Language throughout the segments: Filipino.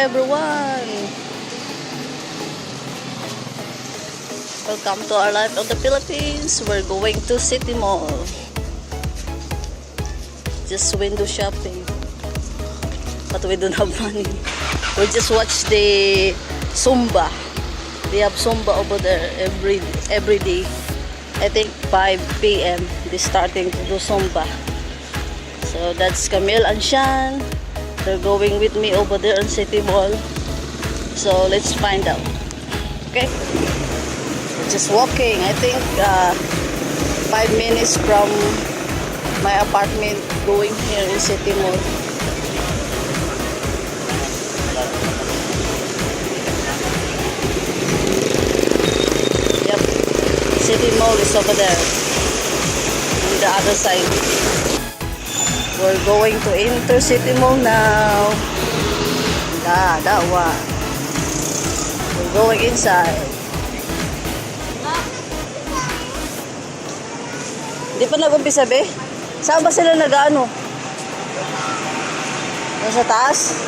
everyone! Welcome to our life of the Philippines. We're going to City Mall. Just window shopping. But we don't have money. We just watch the Zumba. They have Zumba over there every day. I think 5 p.m. They're starting to do Zumba. So that's Camille and Shan. They're going with me over there on City Mall. So let's find out. Okay? We're just walking. I think 5 minutes from my apartment going here in City Mall. Yep. City Mall is over there. On the other side. We're going to enter City Mall now. That one. We're going inside. Hindi pa nag-umpisa, be? Saan ba sila nag-ano? Nasa taas?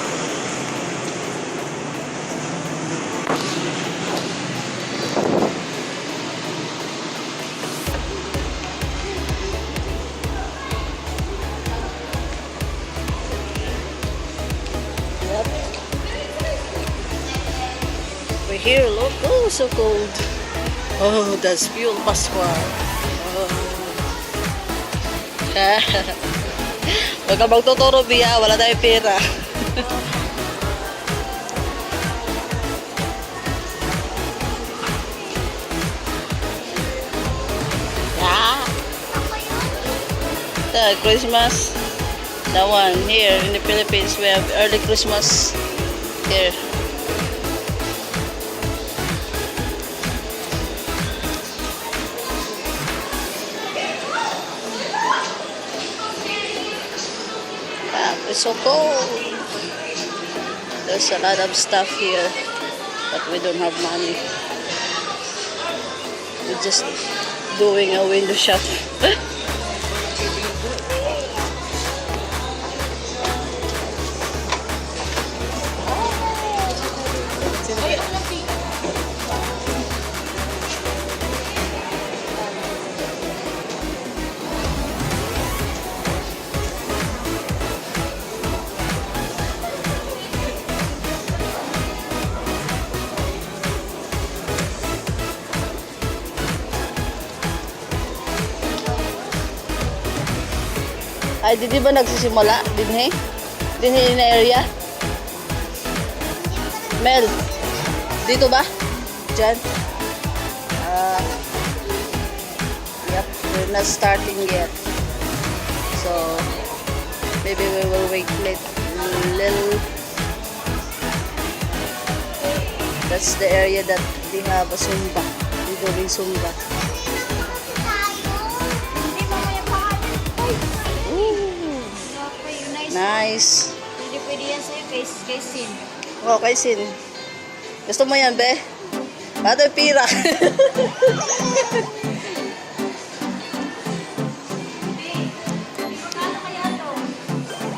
We're here, look. Oh, so cold. Oh, that's fuel Pascual. Oh. Huwag ka magtuturo, Bia. Wala tayong pera. Christmas. That one here in the Philippines, we have early Christmas here. It's so cold. There's a lot of stuff here, but we don't have money. We're just doing a window shop. Ay, di ba nagsisimula? Dinhi? Dinhi na area? Mel, dito ba? Diyan? Yep, we're not starting yet. So, maybe we will wait little. That's the area that they have a Zumba. They're doing Zumba. Nice. Pwede yan sa'yo kay Sin. Oh, kay Sin. Gusto mo yan, be? Bato yung pira.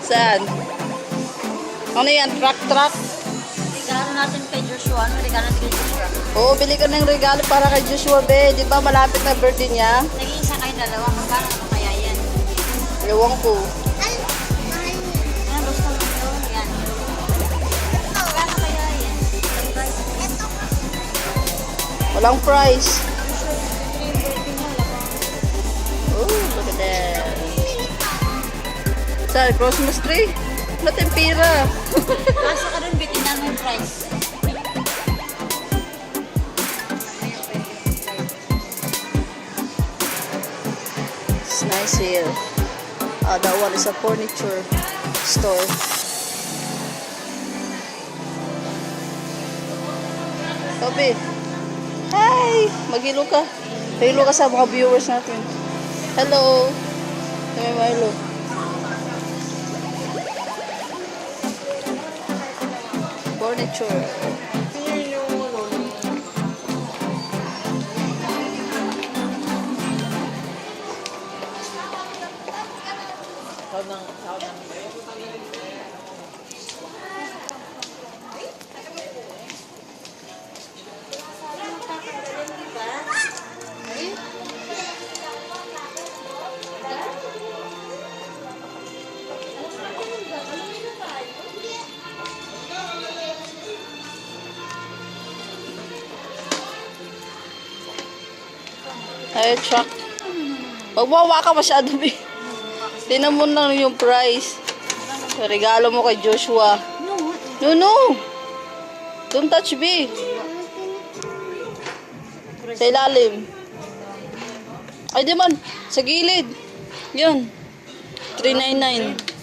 Saan? Ano yan? Truck? Regalo natin kay Joshua. Ano regalo natin kay Joshua? Oo, bili ka ng regalo para kay Joshua, be. Di ba malapit na birthday niya? Nag-iisa kayo dalawa. Magkano naman kaya yan? Ewan ko. Ano gusto mo ito? Yan. Magkano kaya yan? Walang price. Oh, look at that. Saan? Christmas tree? Ba't yung pira? Kaso ka dun, bitinan mo yung price. It's nice here. That one is a furniture store. Sabi, hi! Maghilo ka. Maghilo ka sa mga viewers natin. Hello! Kami mahilo. Furniture. Ay, truck. Pagbawa ka masyado, B. Tinan mo lang yung price. Regalo mo kay Joshua. No, no. Don't touch, B. Sa ilalim. Ay, di man. Sa gilid. Yan. 399.